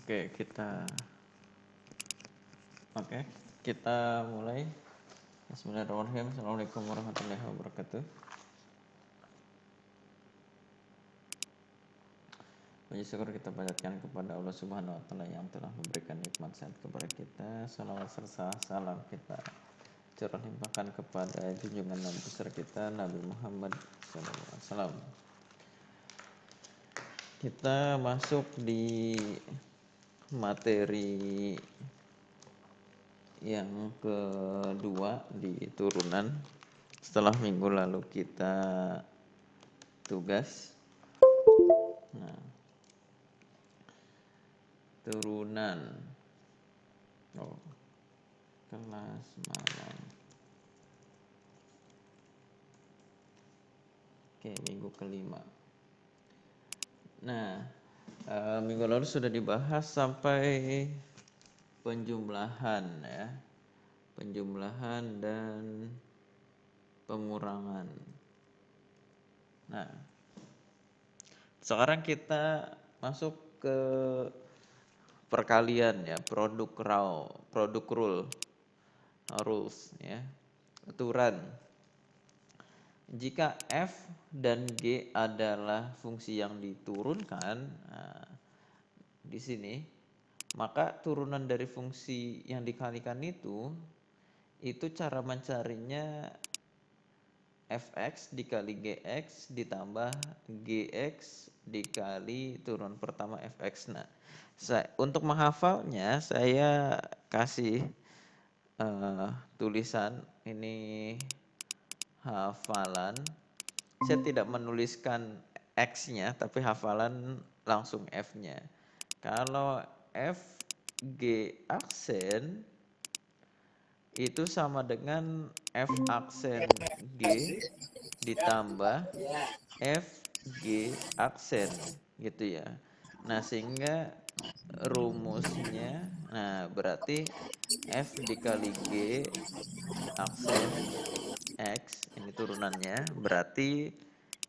Oke, oke, kita mulai. Bismillahirrahmanirrahim. Assalamualaikum warahmatullahi wabarakatuh. Puji syukur kita panjatkan kepada Allah Subhanahu wa taala yang telah memberikan nikmat sehat kepada kita. Salawat serta salam kita curah limpahkan kepada junjungan Nabi besar kita Nabi Muhammad SAW. Kita masuk di materi yang kedua di turunan setelah minggu lalu kita tugas. Nah, turunan kelas malam. Oke, minggu kelima. Nah, minggu lalu sudah dibahas sampai penjumlahan ya, penjumlahan dan pengurangan. Nah, sekarang kita masuk ke perkalian ya, produk rules ya, aturan. Jika f dan g adalah fungsi yang diturunkan, nah, di sini, maka turunan dari fungsi yang dikalikan itu cara mencarinya fx dikali gx ditambah gx dikali turunan pertama fx. Nah, untuk menghafalnya saya kasih tulisan ini hafalan. Saya tidak menuliskan x-nya tapi hafalan langsung f-nya. Kalau f g aksen itu sama dengan f aksen g ditambah f g aksen gitu ya. Nah, sehingga rumusnya, nah berarti f dikali g aksen x, ini turunannya, berarti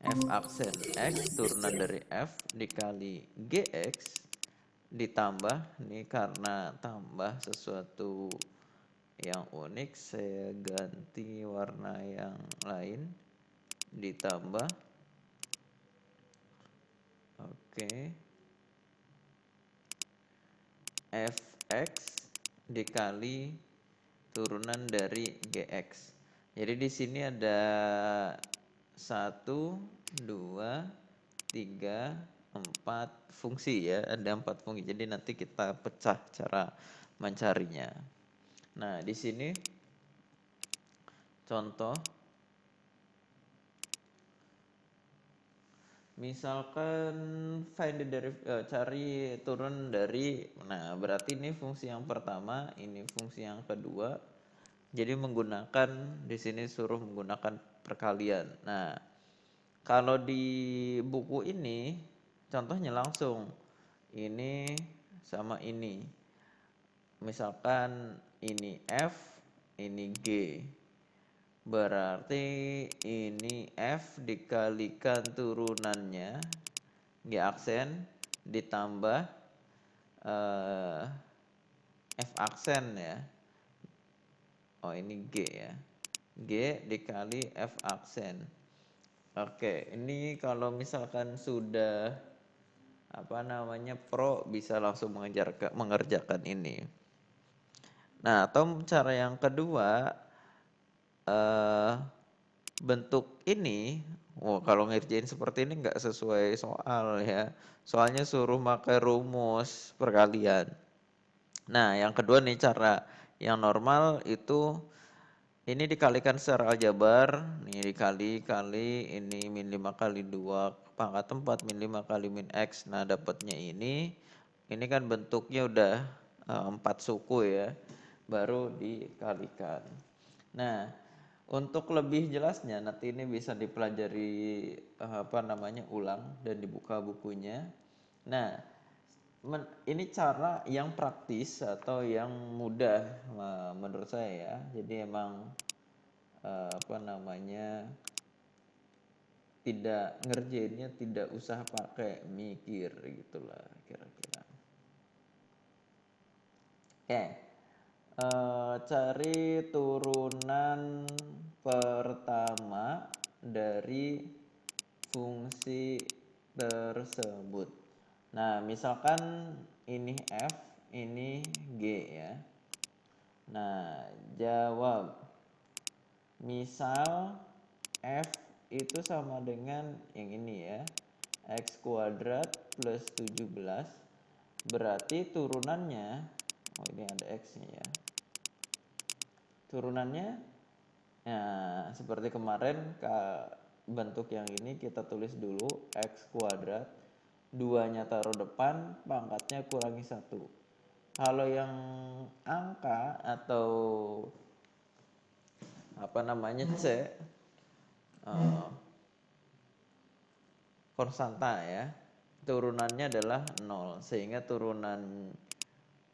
f aksen x turunan dari f dikali gx ditambah, ini karena tambah sesuatu yang unik saya ganti warna yang lain, ditambah fx dikali turunan dari gx. Jadi di sini ada 1, 2, 3, 4 fungsi ya, ada 4 fungsi. Jadi nanti kita pecah cara mencarinya. Nah, di sini contoh, misalkan find the cari turun dari, nah berarti ini fungsi yang pertama, ini fungsi yang kedua. Jadi menggunakan, di sini suruh menggunakan perkalian. Nah, kalau di buku ini contohnya langsung ini sama ini. Misalkan ini f, ini g. Berarti ini f dikalikan turunannya g aksen ditambah f aksen ya. Oh, ini g ya. G dikali f aksen. Oke, ini kalau misalkan sudah pro bisa langsung mengerjakan ini. Nah, atau cara yang kedua, bentuk ini, kalau ngerjain seperti ini nggak sesuai soal ya. Soalnya suruh pakai rumus perkalian. Nah, yang kedua nih cara yang normal itu ini dikalikan secara aljabar, nih dikali ini min 5 kali 2 pangkat 4 min 5 kali min x. Nah, dapatnya ini kan bentuknya udah 4 suku ya, baru dikalikan. Nah, untuk lebih jelasnya nanti ini bisa dipelajari ulang dan dibuka bukunya. Nah, ini cara yang praktis atau yang mudah menurut saya ya. Jadi emang tidak ngerjainnya tidak usah pakai mikir gitulah kira-kira. Oke, cari turunan pertama dari fungsi tersebut. Nah, misalkan ini F, ini G ya. Nah, jawab. Misal F itu sama dengan yang ini ya. X kuadrat plus 17. Berarti turunannya, oh ini ada X-nya ya. Turunannya, nah seperti kemarin bentuk yang ini kita tulis dulu X kuadrat. 2-nya taruh depan, pangkatnya kurangi 1. Kalau yang angka atau apa namanya C, konstanta ya, turunannya adalah 0, sehingga turunan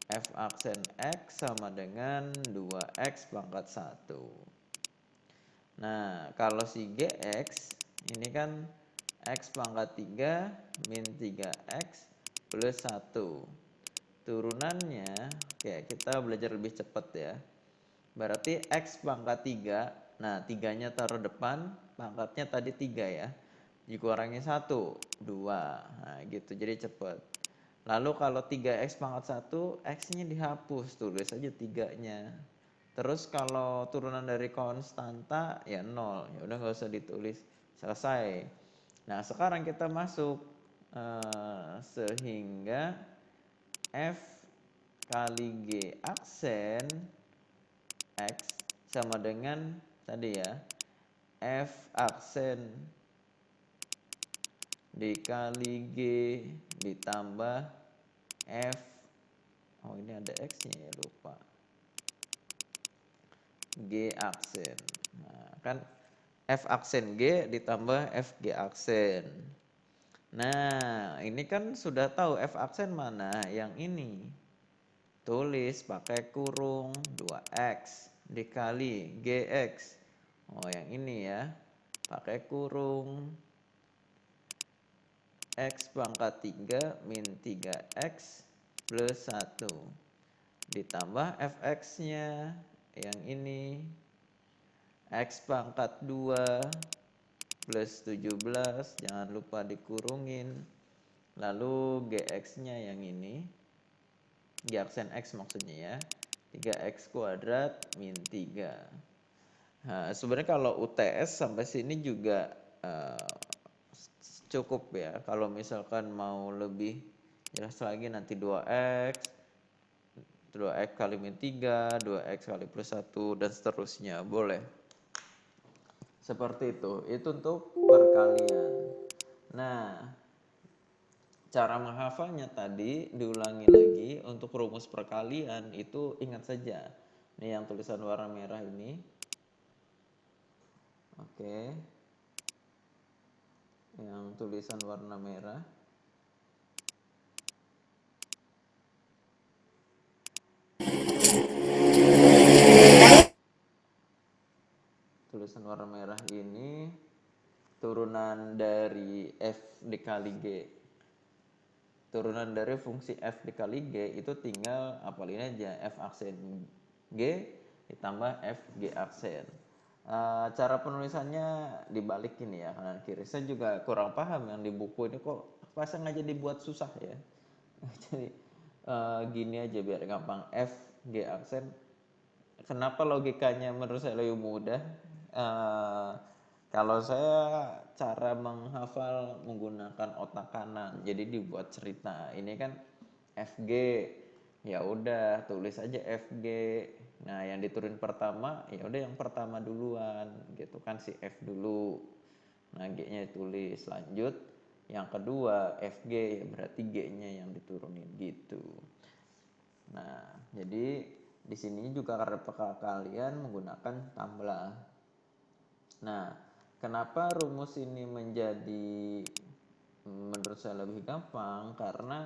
F aksen X sama dengan 2X pangkat 1. Nah, kalau si GX ini kan X pangkat 3 min 3X plus 1. Turunannya, oke kita belajar lebih cepat ya. Berarti X pangkat 3, nah 3-nya taruh depan, pangkatnya tadi 3 ya. Dikurangi 1, 2. Nah gitu, jadi cepat. Lalu kalau 3X pangkat 1, X-nya dihapus, tulis aja 3-nya. Terus kalau turunan dari konstanta ya 0, ya udah nggak usah ditulis, selesai. Nah sekarang kita masuk, sehingga F kali G aksen X sama dengan tadi ya, F aksen dikali G ditambah F, oh ini ada X-nya ya, lupa, G aksen. Nah, kan F aksen G ditambah FG aksen. Nah, ini kan sudah tahu F aksen mana, yang ini. Tulis pakai kurung 2X dikali GX. Oh, yang ini ya. Pakai kurung X pangkat 3 min 3X plus 1 ditambah fx-nya yang ini X pangkat 2 plus 17, jangan lupa dikurungin, lalu gx-nya yang ini, g aksen X maksudnya ya, 3X kuadrat min 3. Nah, sebenarnya kalau UTS sampai sini juga cukup ya. Kalau misalkan mau lebih jelas lagi nanti 2X kali min 3, 2X kali plus 1 dan seterusnya, boleh. Seperti itu untuk perkalian. Nah, cara menghafalnya tadi diulangi lagi. Untuk rumus perkalian itu ingat saja. Ini yang tulisan warna merah ini. Oke. Yang tulisan warna merah. Tulisan warna merah ini turunan dari F dikali G. Turunan dari fungsi F dikali G itu tinggal apalin aja F aksen G ditambah F G aksen. Cara penulisannya dibalik ini ya, kanan kiri. Saya juga kurang paham yang di buku ini kok pasang aja dibuat susah ya. Jadi gini aja biar gampang, F G aksen. Kenapa logikanya menurut saya lebih mudah? Kalau saya cara menghafal menggunakan otak kanan, jadi dibuat cerita. Ini kan FG, ya udah tulis aja FG. Nah yang diturunin pertama, ya udah yang pertama duluan, gitu kan si F dulu. Nah G-nya ditulis, lanjut yang kedua FG, ya berarti G-nya yang diturunin gitu. Nah jadi di sini juga karena kalian menggunakan tambah. Nah, kenapa rumus ini menjadi menurut saya lebih gampang? Karena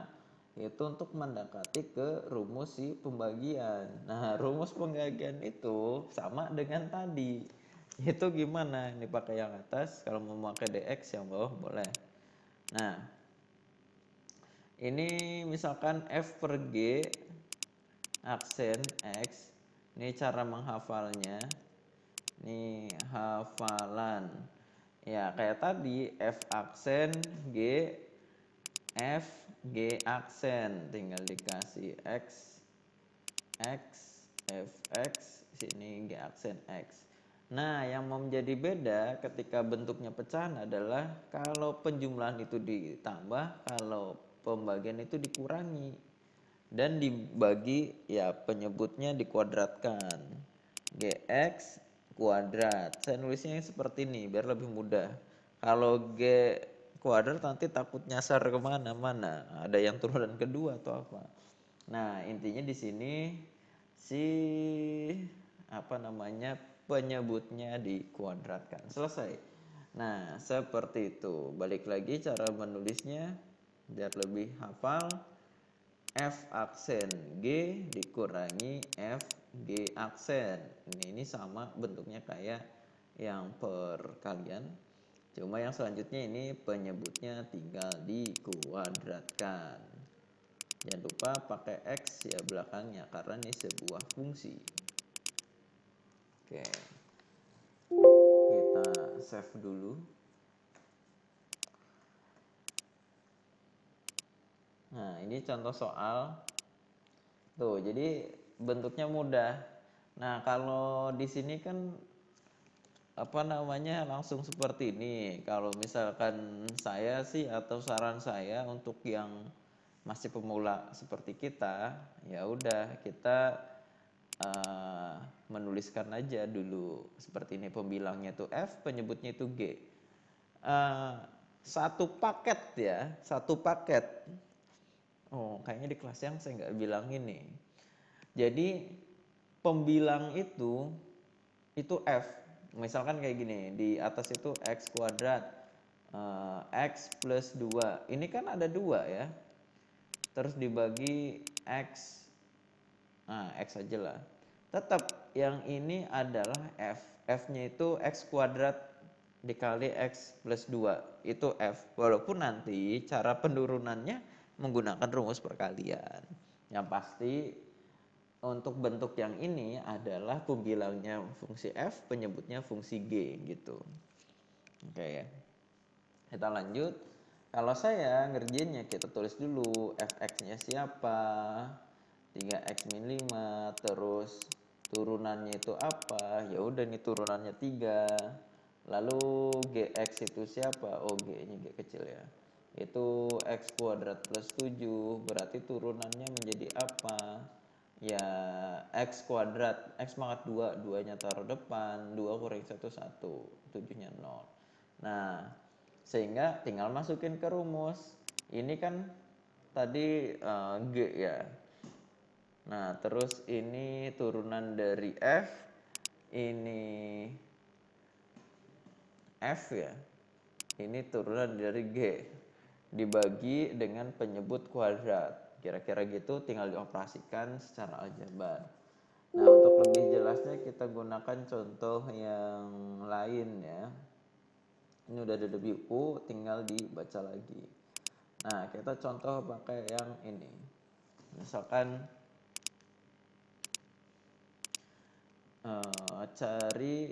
itu untuk mendekati ke rumus si pembagian. Nah, rumus pembagian itu sama dengan tadi. Itu gimana? Ini pakai yang atas, kalau mau pakai dx yang bawah boleh. Nah, ini misalkan f per g aksen X. Ini cara menghafalnya. Ini hafalan. Ya, kayak tadi F aksen G, F G aksen. Tinggal dikasih X, F X, sini G aksen X. Nah, yang mau menjadi beda ketika bentuknya pecahan adalah kalau penjumlahan itu ditambah, kalau pembagian itu dikurangi. Dan dibagi, ya penyebutnya dikuadratkan. Gx kuadrat. Saya nulisnya seperti ini biar lebih mudah. Kalau G kuadrat nanti takut nyasar kemana-mana. Ada yang turunan kedua atau apa. Nah, intinya di sini si apa namanya penyebutnya dikuadratkan. Selesai. Nah, seperti itu. Balik lagi cara menulisnya biar lebih hafal. F aksen G dikurangi F G aksen. Ini sama bentuknya kayak yang perkalian. Cuma yang selanjutnya ini penyebutnya tinggal dikuadratkan. Jangan lupa pakai X ya belakangnya karena ini sebuah fungsi. Oke. Kita save dulu. Nah, ini contoh soal. Tuh, jadi bentuknya mudah. Nah, kalau di sini kan apa namanya langsung seperti ini. Kalau misalkan saya sih atau saran saya untuk yang masih pemula seperti kita, ya udah kita menuliskan aja dulu seperti ini. Pembilangnya itu F, penyebutnya itu G. Satu paket ya, satu paket. Oh, kayaknya di kelas yang saya nggak bilang ini. Jadi pembilang itu F. Misalkan kayak gini, di atas itu X kuadrat, X plus 2. Ini kan ada 2 ya. Terus dibagi X. Nah, X aja lah. Tetap yang ini adalah F. F-nya itu X kuadrat dikali X plus 2. Itu F. Walaupun nanti cara penurunannya menggunakan rumus perkalian. Yang pasti untuk bentuk yang ini adalah pembilangnya fungsi F, penyebutnya fungsi G gitu. Oke ya. Kita lanjut. Kalau saya ngerjainnya kita tulis dulu fx-nya siapa, 3x min 5, terus turunannya itu apa? Ya udah nih turunannya 3. Lalu gx itu siapa? Oh, g-nya g kecil ya. Itu x kuadrat plus 7, berarti turunannya menjadi apa? Ya x kuadrat, x pangkat 2, 2-nya taruh depan, 2 kurangi 1, 1, 7-nya 0. Nah, sehingga tinggal masukin ke rumus. Ini kan tadi G ya. Nah, terus ini turunan dari F, ini F ya. Ini turunan dari G. Dibagi dengan penyebut kuadrat. Kira-kira gitu, tinggal dioperasikan secara aljabar. Nah, untuk lebih jelasnya kita gunakan contoh yang lain ya. Ini udah ada di buku, tinggal dibaca lagi. Nah, kita contoh pakai yang ini. Misalkan cari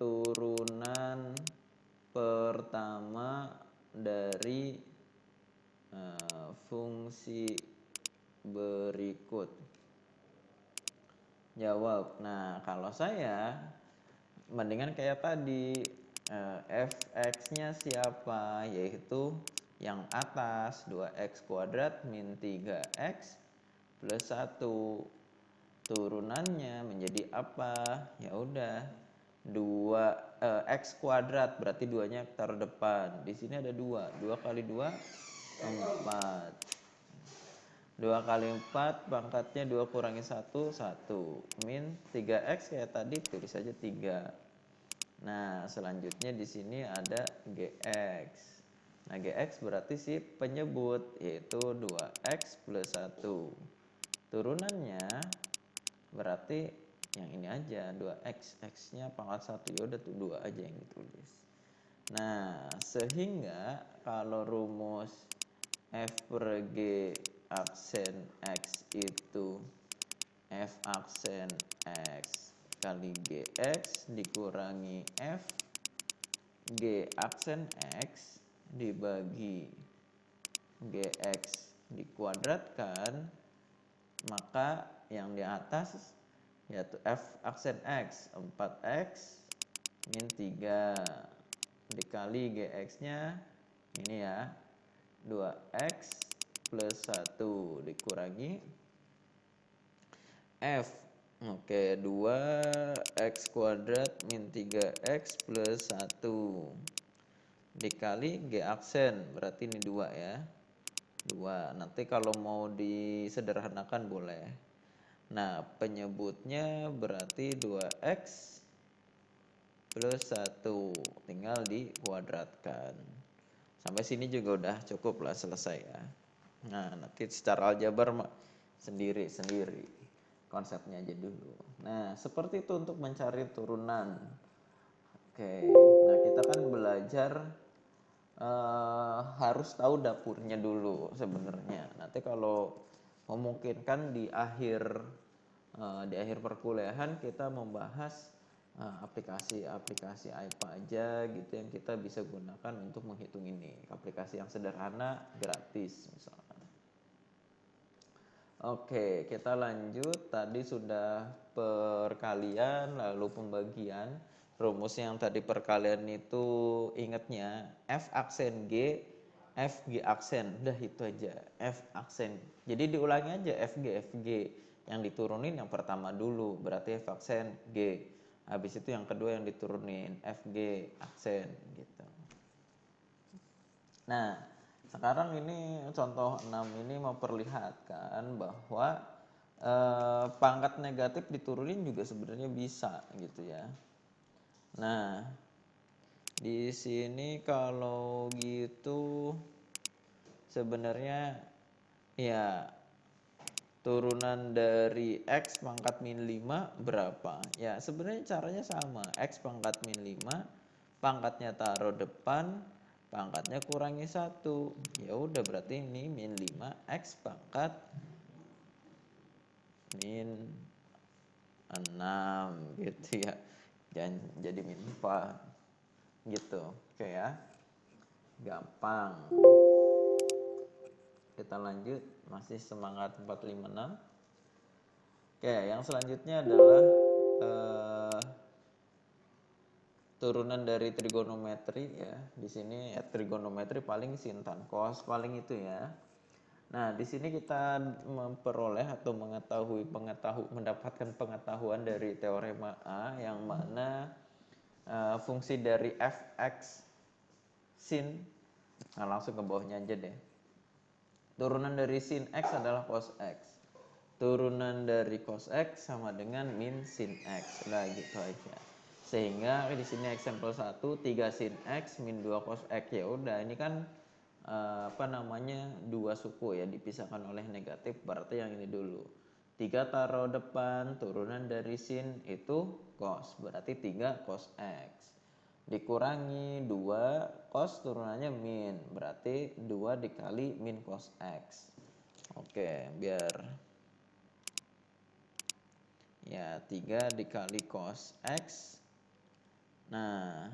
turunan pertama dari fungsi berikut. Jawab. Nah, kalau saya mendingan kayak tadi, fx-nya siapa, yaitu yang atas 2x kuadrat min 3x plus 1. Turunannya menjadi apa? Ya udah 2 x kuadrat, berarti 2-nya taruh depan. Di sini ada 2. 2 kali 2 4. 2 kali 4 pangkatnya 2 kurangi 1, 1. Min 3x kayak tadi, tulis aja 3. Nah, selanjutnya di sini ada gx. Nah, gx berarti si penyebut, yaitu 2x plus 1. Turunannya berarti yang ini aja, 2x. X-nya pangkat 1, ya udah tuh 2 aja yang ditulis. Nah, sehingga kalau rumus F per G aksen X itu F aksen X kali GX dikurangi F G aksen X dibagi GX dikuadratkan, maka yang di atas yaitu F aksen X 4X min 3 dikali GX-nya ini ya 2X plus 1 dikurangi F. Oke, 2X kuadrat min 3X plus 1 dikali G aksen, berarti ini 2 ya. 2. Nanti kalau mau disederhanakan boleh. Nah, penyebutnya berarti 2X plus 1. Tinggal dikuadratkan. Sampai sini juga udah cukup lah, selesai ya. Nah, nanti secara aljabar sendiri-sendiri. Konsepnya aja dulu. Nah, seperti itu untuk mencari turunan. Oke, nah kita kan belajar harus tahu dapurnya dulu sebenarnya. Nanti kalau memungkinkan di akhir perkuliahan kita membahas aplikasi-aplikasi apa aja gitu yang kita bisa gunakan untuk menghitung ini. Aplikasi yang sederhana, gratis misalnya. Oke, kita lanjut. Tadi sudah perkalian, lalu pembagian. Rumus yang tadi perkalian itu ingatnya F aksen G, F G aksen. Udah itu aja, F aksen. Jadi diulangi aja F G. Yang diturunin yang pertama dulu, berarti F aksen G. Habis itu yang kedua yang diturunin F G aksen gitu. Nah, sekarang ini contoh 6 ini memperlihatkan bahwa pangkat negatif diturunin juga sebenarnya bisa gitu ya. Nah, di sini kalau gitu sebenarnya ya turunan dari X pangkat min 5 berapa? Ya sebenarnya caranya sama. X pangkat min 5, pangkatnya taruh depan, pangkatnya kurangi 1. Ya udah berarti ini min 5 X pangkat min 6 gitu ya. Jangan jadi min 4 gitu. Oke ya. Gampang. Kita lanjut, masih semangat 456. Oke, yang selanjutnya adalah turunan dari trigonometri ya. Di sini trigonometri paling sin tan cos paling itu ya. Nah, di sini kita memperoleh atau mendapatkan pengetahuan dari teorema A yang mana fungsi dari fx sin, nah langsung ke bawahnya aja deh. Turunan dari sin x adalah cos x. Turunan dari cos x sama dengan min sin x. Nah, gitu aja. Sehingga di sini example 1 3 sin x min 2 cos x. Ya udah, ini kan dua suku ya, dipisahkan oleh negatif, berarti yang ini dulu. 3 taruh depan, turunan dari sin itu cos, berarti 3 cos x. Dikurangi 2 cos turunannya min, berarti 2 dikali min cos x. Oke, biar ya 3 dikali cos x. Nah,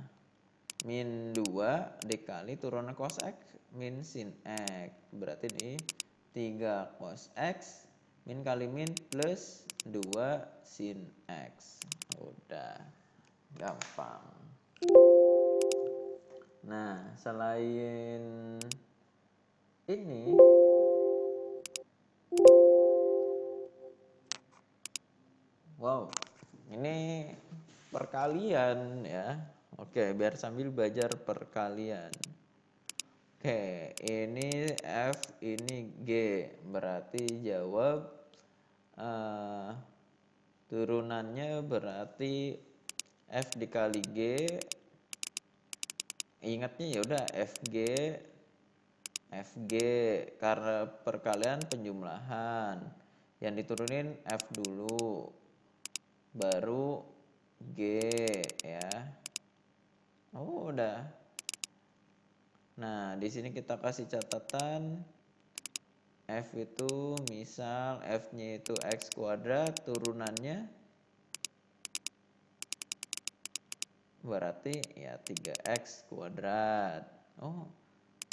min 2 dikali turunan cos x min sin x. Berarti ini 3 cos x min kali min plus 2 sin x. Udah, gampang. Nah, selain ini wow, ini perkalian ya. Oke, biar sambil belajar perkalian. Oke, ini F, ini G. Berarti jawab turunannya berarti F dikali G. Ingatnya ya udah FG karena perkalian penjumlahan. Yang diturunin F dulu. Baru G ya. Oh, udah. Nah, di sini kita kasih catatan F itu misal F-nya itu X kuadrat, turunannya berarti ya 3X kuadrat. Oh,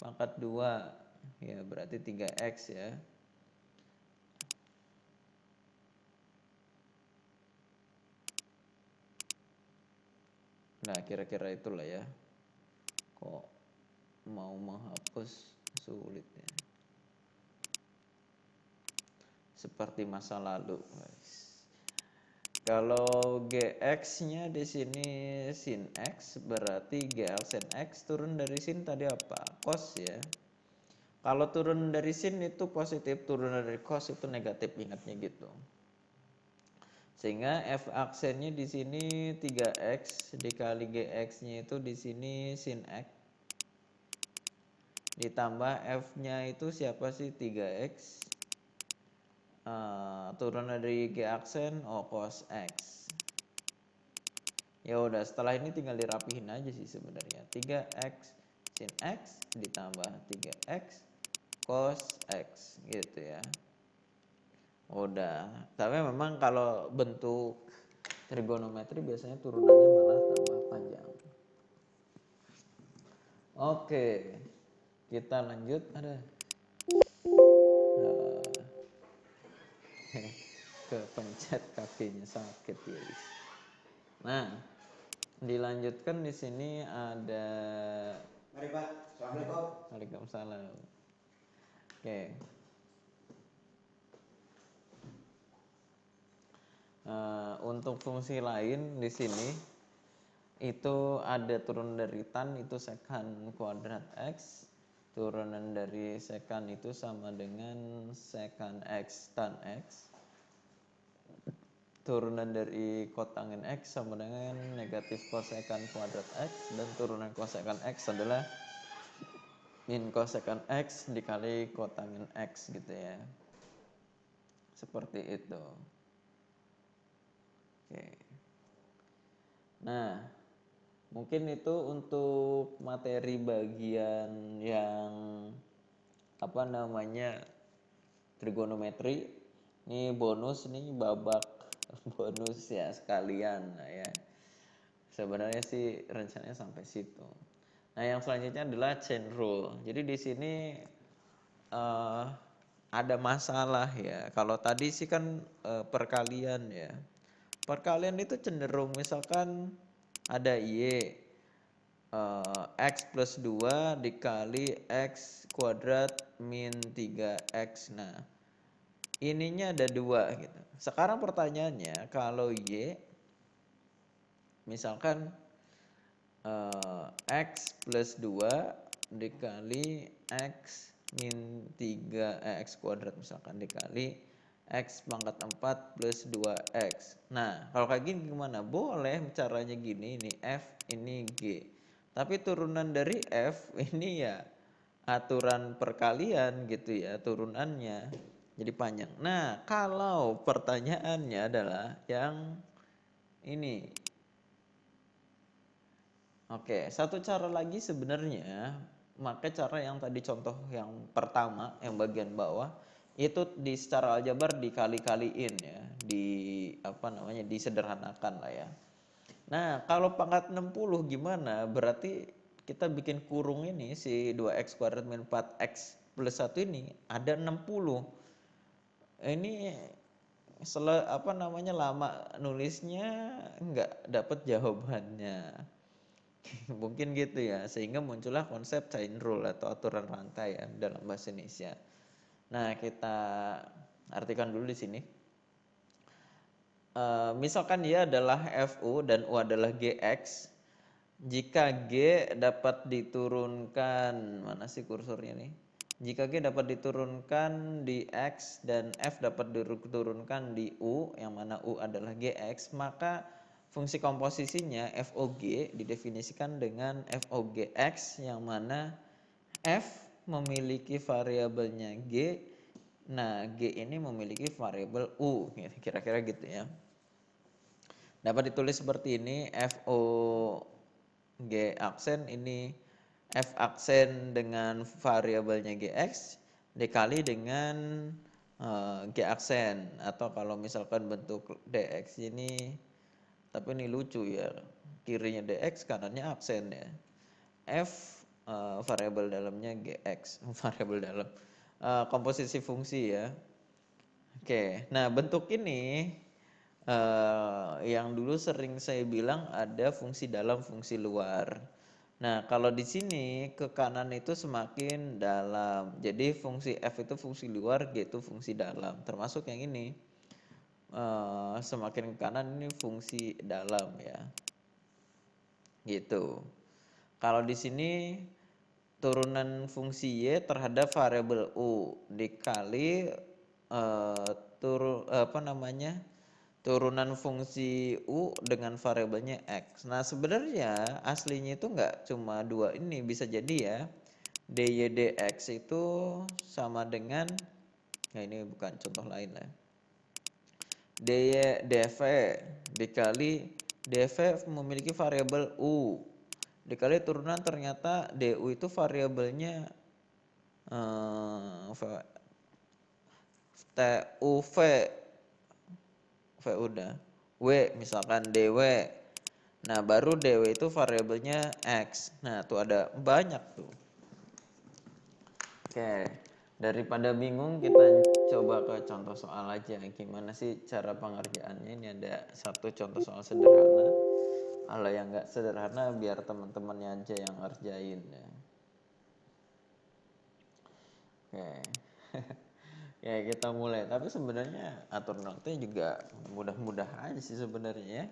pangkat 2. Ya, berarti 3X ya. Nah, kira-kira itulah ya. Kok mau menghapus sulit ya. Seperti masa lalu, guys. Kalau GX-nya di sini sin X, berarti GL sin X turun dari sin tadi apa? Cos ya. Kalau turun dari sin itu positif, turun dari cos itu negatif, ingatnya gitu. Sehingga F aksennya di sini 3X dikali GX-nya itu di sini sin X. Ditambah F-nya itu siapa sih? 3X. Turun dari G aksen, cos X. Ya udah, setelah ini tinggal dirapihin aja sih sebenarnya. 3X sin X ditambah 3X cos X gitu ya. Udah, tapi memang kalau bentuk trigonometri biasanya turunannya malah tambah panjang. Oke, kita lanjut. Ada kepencet kakinya sakit ya. Nah, dilanjutkan di sini ada. Mari Pak, Assalamualaikum. Waalaikumsalam. Oke. Untuk fungsi lain di sini itu ada turun dari tan itu sekan kuadrat X, turunan dari sekan itu sama dengan sekan X tan X, turunan dari kotangin X sama dengan negatif kosekan kuadrat X, dan turunan kosekan X adalah min kosekan X dikali kotangin X gitu ya, seperti itu. Oke. Nah, mungkin itu untuk materi bagian yang apa namanya trigonometri. Ini bonus nih, babak bonus ya sekalian. Nah ya, sebenarnya sih rencananya sampai situ. Nah, yang selanjutnya adalah chain rule. Jadi di sini eh, ada masalah ya. Kalau tadi sih kan perkalian ya. Perkalian itu cenderung misalkan ada Y, X plus 2 dikali X kuadrat min 3X. Nah, ininya ada 2 gitu. Sekarang pertanyaannya, kalau Y misalkan X plus 2 dikali X min 3 X kuadrat misalkan dikali X pangkat 4 plus 2X. Nah, kalau kayak gini gimana? Boleh caranya gini, ini F, ini G. Tapi turunan dari F ini ya aturan perkalian gitu ya, turunannya. Jadi panjang. Nah, kalau pertanyaannya adalah yang ini. Oke, satu cara lagi sebenarnya, maka cara yang tadi contoh yang pertama, yang bagian bawah, itu di secara aljabar dikali-kaliin ya, di apa namanya, disederhanakan lah ya. Nah, kalau pangkat 60 gimana? Berarti kita bikin kurung ini si 2x kuadrat min 4x plus 1 ini ada 60. Ini apa namanya, lama nulisnya nggak dapet jawabannya. Mungkin gitu ya, sehingga muncullah konsep chain rule atau aturan rantai ya dalam bahasa Indonesia. Nah, kita artikan dulu di sini. Misalkan dia adalah FU dan U adalah GX. Jika G dapat diturunkan, mana sih kursornya nih? Jika G dapat diturunkan di X dan F dapat diturunkan di U, yang mana U adalah GX, maka fungsi komposisinya FOG didefinisikan dengan FOGX, yang mana F memiliki variabelnya G, nah G ini memiliki variabel U, kira-kira gitu ya. Dapat ditulis seperti ini, FO G aksen ini F aksen dengan variabelnya GX dikali dengan G aksen, atau kalau misalkan bentuk DX ini, tapi ini lucu ya, kirinya DX kanannya aksen ya. F variabel dalamnya GX, variabel dalam komposisi fungsi ya. Oke, nah bentuk ini yang dulu sering saya bilang ada fungsi dalam, fungsi luar. Nah, kalau di sini ke kanan itu semakin dalam. Jadi fungsi F itu fungsi luar, G itu fungsi dalam. Termasuk yang ini. Semakin ke kanan ini fungsi dalam ya. Gitu. Kalau di sini turunan fungsi Y terhadap variabel U dikali turunan fungsi U dengan variabelnya X. Nah sebenarnya aslinya itu nggak cuma dua ini, bisa jadi ya dy dx itu sama dengan, nah ini bukan contoh lain lah, dy dv dikali dv memiliki variabel U dikali turunan, ternyata du itu variabelnya tuv v udah, w misalkan dw. Nah baru dw itu variabelnya x. Nah tuh ada banyak tuh. Oke, daripada bingung kita coba ke contoh soal aja. Gimana sih cara pengerjaannya? Ini ada satu contoh soal sederhana. Kalau yang nggak sederhana biar teman-temannya aja yang ngerjain ya. Oke. Ya kita mulai, tapi sebenarnya atur notnya juga mudah-mudah aja sih sebenarnya ya.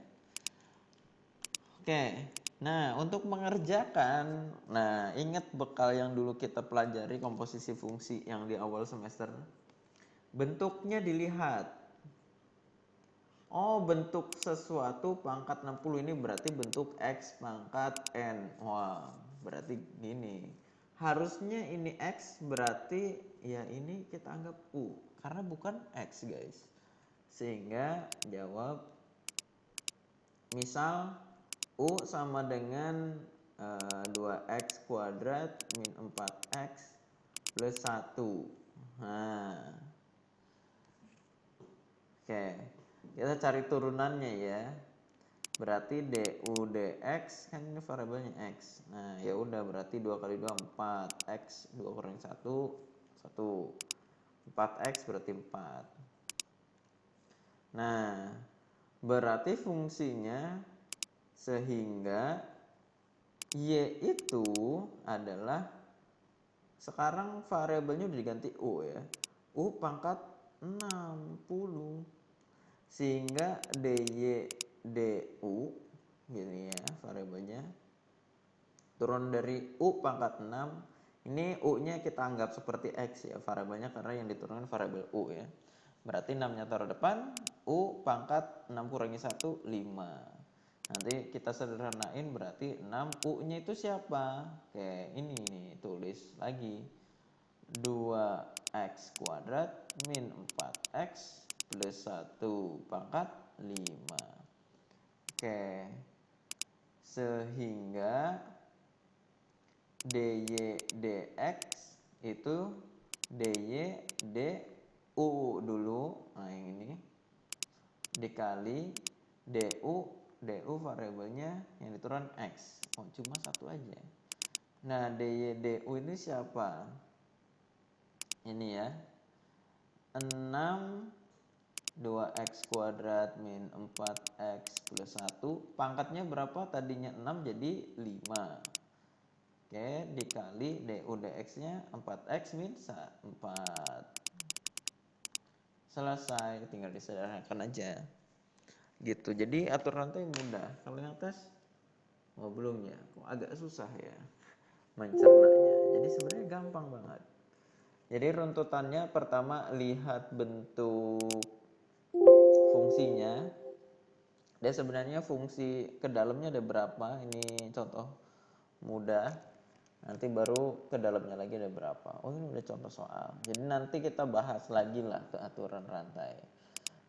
Oke, nah untuk mengerjakan, nah ingat bekal yang dulu kita pelajari komposisi fungsi yang di awal semester. Bentuknya dilihat. Oh bentuk sesuatu pangkat 60 ini berarti bentuk X pangkat N. Wah berarti gini. Harusnya ini X berarti ya ini kita anggap U. Karena bukan X guys. Sehingga jawab misal U sama dengan 2x kuadrat min 4x plus 1. Nah, oke. Kita cari turunannya ya. Berarti du dx kan ini variabelnya x. Nah, ya udah berarti 2 kali 2 4, x 2 kurangi 1 1. 4x berarti 4. Nah, berarti fungsinya sehingga Y itu adalah, sekarang variabelnya udah diganti U ya. U pangkat 60. Sehingga dy du gini ya variabelnya. Turun dari U pangkat 6. Ini U-nya kita anggap seperti X ya variabelnya, karena yang diturunkan variabel U ya. Berarti 6-nya taruh depan, U pangkat 6 kurangi 1 5. Nanti kita sederhanain berarti 6 U-nya itu siapa? Oke, ini nih tulis lagi. 2x kuadrat min 4x plus 1 pangkat 5. Oke. Sehingga dy dx itu dy du dulu. Nah, yang ini dikali du variabelnya yang diturun x. Oh, cuma satu aja. Nah, dy du ini siapa? Ini ya. 6 2x kuadrat min 4x plus 1. Pangkatnya berapa? Tadinya 6 jadi 5. Oke, dikali du dx-nya 4x min 4. Selesai, tinggal disederhanakan aja. Gitu. Jadi atur rantai mudah. Kalau yang tes belum ya, kok agak susah ya mencernanya. Jadi sebenarnya gampang banget. Jadi runtutannya pertama lihat bentuk fungsinya. Dia sebenarnya fungsi ke dalamnya ada berapa? Ini contoh mudah. Nanti baru ke dalamnya lagi ada berapa. Oh ini udah contoh soal. Jadi nanti kita bahas lagi lah ke aturan rantai.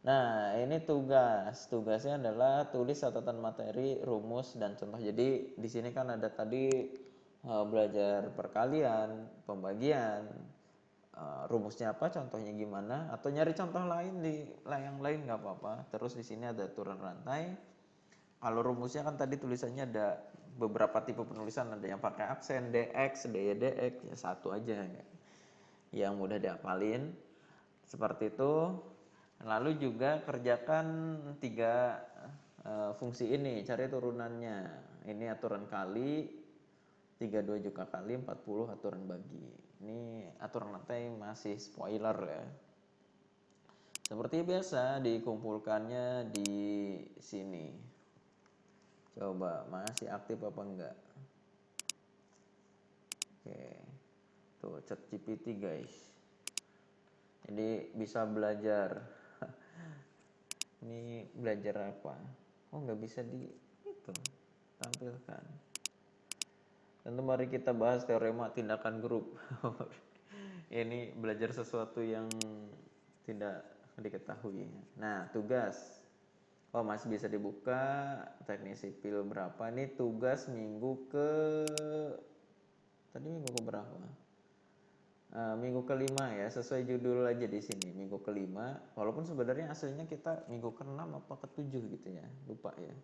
Nah ini tugas. Tugasnya adalah tulis catatan materi, rumus, dan contoh. Jadi di sini kan ada tadi belajar perkalian, pembagian, rumusnya apa, contohnya gimana, atau nyari contoh lain di yang lain nggak apa-apa. Terus di sini ada aturan rantai. Kalau rumusnya kan tadi tulisannya ada beberapa tipe penulisan, ada yang pakai aksen DX, DY, DX, ya satu aja yang mudah dihafalin. Seperti itu. Lalu juga kerjakan 3 fungsi ini, cari turunannya. Ini aturan kali, 32 juga kali, 40 aturan bagi. Ini aturan rantai masih spoiler ya. Seperti biasa dikumpulkannya di sini. Coba masih aktif apa enggak? Oke. Tuh ChatGPT guys. Jadi bisa belajar. Ini belajar apa? Oh nggak bisa di itu tampilkan. Tentu mari kita bahas teorema tindakan grup. Ini belajar sesuatu yang tidak diketahui. Nah, tugas. Oh, masih bisa dibuka. Teknik sipil berapa? Ini tugas minggu ke tadi minggu ke berapa? Minggu kelima ya, sesuai judul aja di sini. Minggu kelima. Walaupun sebenarnya aslinya kita minggu ke-6 apa ke-7 gitu ya. Lupa ya.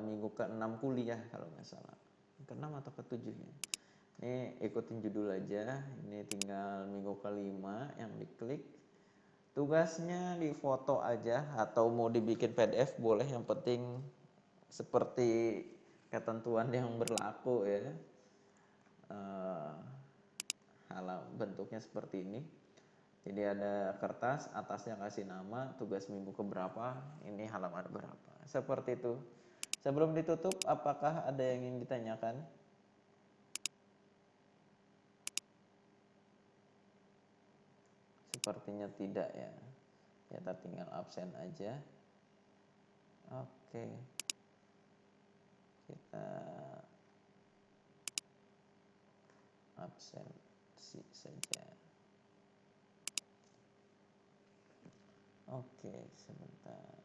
Minggu ke-6 kuliah kalau nggak salah. Ke-6 atau ke-7 ya. Ini ikutin judul aja. Ini tinggal minggu kelima yang diklik. Tugasnya di foto aja atau mau dibikin PDF boleh, yang penting seperti ketentuan yang berlaku ya. Bentuknya seperti ini. Jadi ada kertas, atasnya kasih nama, tugas minggu keberapa, ini halaman berapa. Seperti itu. Sebelum ditutup, apakah ada yang ingin ditanyakan? Sepertinya tidak ya. Kita tinggal absen aja. Oke. Kita absensi saja. Oke, sebentar.